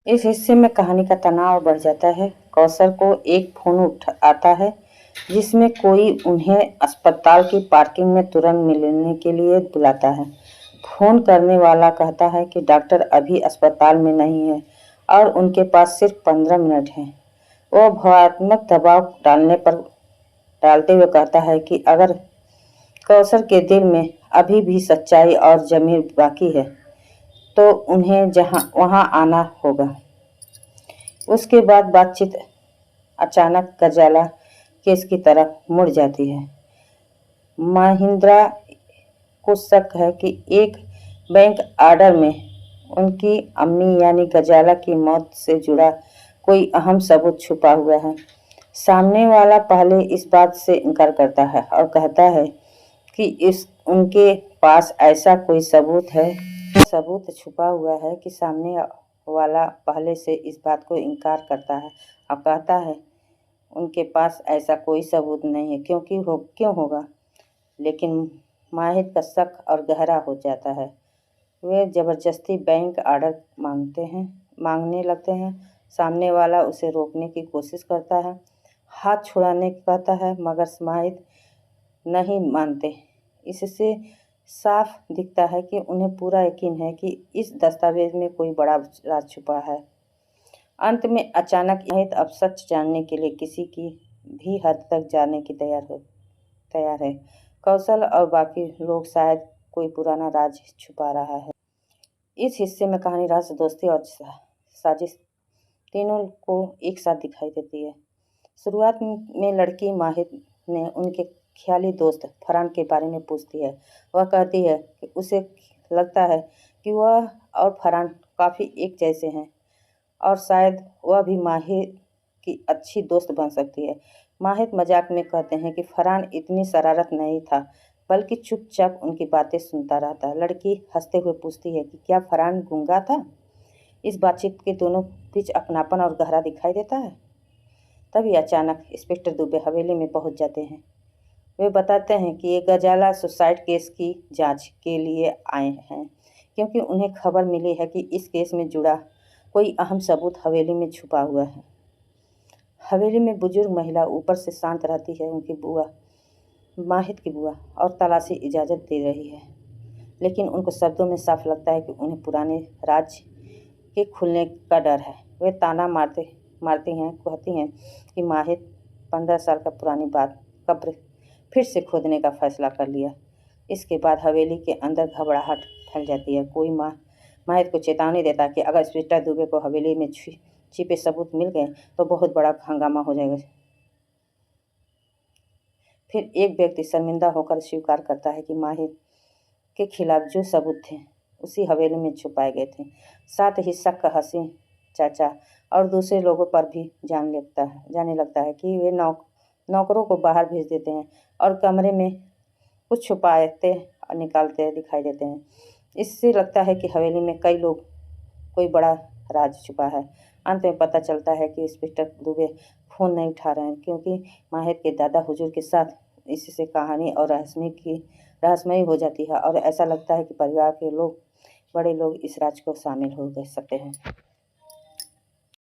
इस हिस्से में कहानी का तनाव बढ़ जाता है। कौसर को एक फ़ोन आता है जिसमें कोई उन्हें अस्पताल की पार्किंग में तुरंत मिलने के लिए बुलाता है। फ़ोन करने वाला कहता है कि डॉक्टर अभी अस्पताल में नहीं है और उनके पास सिर्फ 15 मिनट हैं। वह भावनात्मक दबाव डालते हुए कहता है कि अगर कौसर के दिल में अभी भी सच्चाई और ज़मीर बाकी है तो उन्हें वहाँ आना होगा। उसके बाद बातचीत अचानक गजाला केस की तरफ मुड़ जाती है। महिंद्रा को शक है कि एक बैंक ऑर्डर में उनकी अम्मी यानी गजाला की मौत से जुड़ा कोई अहम सबूत छुपा हुआ है। सामने वाला पहले इस बात से इनकार करता है और कहता है कि उनके पास ऐसा कोई सबूत छुपा हुआ है कि सामने वाला पहले से इस बात को इनकार करता है और कहता है उनके पास ऐसा कोई सबूत नहीं है क्यों होगा। लेकिन माहिर का शक और गहरा हो जाता है। वे ज़बरदस्ती बैंक ऑर्डर मांगने लगते हैं। सामने वाला उसे रोकने की कोशिश करता है, हाथ छुड़ाने को कहता है, मगर माहिर नहीं मानते। इससे साफ दिखता है कि उन्हें पूरा यकीन है कि इस दस्तावेज में कोई बड़ा राज छुपा है। अंत में अचानक माहिर अब सच जानने के लिए किसी की भी हद तक जाने की तैयार है। कौशल और बाकी लोग शायद कोई पुराना राज छुपा रहा है। इस हिस्से में कहानी रहस्य, दोस्ती और साजिश तीनों को एक साथ दिखाई देती है। शुरुआत में लड़की माहिर ने उनके ख्याली दोस्त फरहान के बारे में पूछती है। वह कहती है कि उसे लगता है कि वह और फरहान काफ़ी एक जैसे हैं और शायद वह भी माहिर की अच्छी दोस्त बन सकती है। माहिर मजाक में कहते हैं कि फरहान इतनी शरारत नहीं था, बल्कि चुपचाप उनकी बातें सुनता रहता। लड़की हंसते हुए पूछती है कि क्या फरहान गूंगा था। इस बातचीत के दोनों बीच अपनापन और गहरा दिखाई देता है। तभी अचानक इंस्पेक्टर दुबे हवेली में पहुंच जाते हैं। वे बताते हैं कि ये गजाला सुसाइड केस की जांच के लिए आए हैं क्योंकि उन्हें खबर मिली है कि इस केस में जुड़ा कोई अहम सबूत हवेली में छुपा हुआ है। हवेली में बुजुर्ग महिला ऊपर से शांत रहती है। उनकी बुआ, माहिर की बुआ, और तलाशी इजाज़त दे रही है, लेकिन उनको शब्दों में साफ लगता है कि उन्हें पुराने राज के खुलने का डर है। वे ताना मारती हैं, कहती हैं कि माहिर 15 साल का पुरानी कब्र फिर से खोदने का फैसला कर लिया। इसके बाद हवेली के अंदर घबराहट फैल जाती है। कोई माहिर को चेतावनी देता है कि अगर इंस्पेक्टर दुबे को हवेली में छिपे सबूत मिल गए तो बहुत बड़ा हंगामा हो जाएगा। फिर एक व्यक्ति शर्मिंदा होकर स्वीकार करता है कि माहिर के खिलाफ जो सबूत थे उसी हवेली में छुपाए गए थे। साथ ही शक हसीन चाचा और दूसरे लोगों पर भी जाने लगता है कि वे नौकरों को बाहर भेज देते हैं और कमरे में कुछ छुपाते और निकालते दिखाई देते हैं। इससे लगता है कि हवेली में कोई बड़ा राज छुपा है। अंत में पता चलता है कि इंस्पेक्टर दुबे फ़ोन नहीं उठा रहे हैं क्योंकि माहिर के दादा हुजूर के साथ इससे कहानी और रहस्यमयी हो जाती है और ऐसा लगता है कि परिवार के बड़े लोग इस राज को शामिल हो सकते हैं।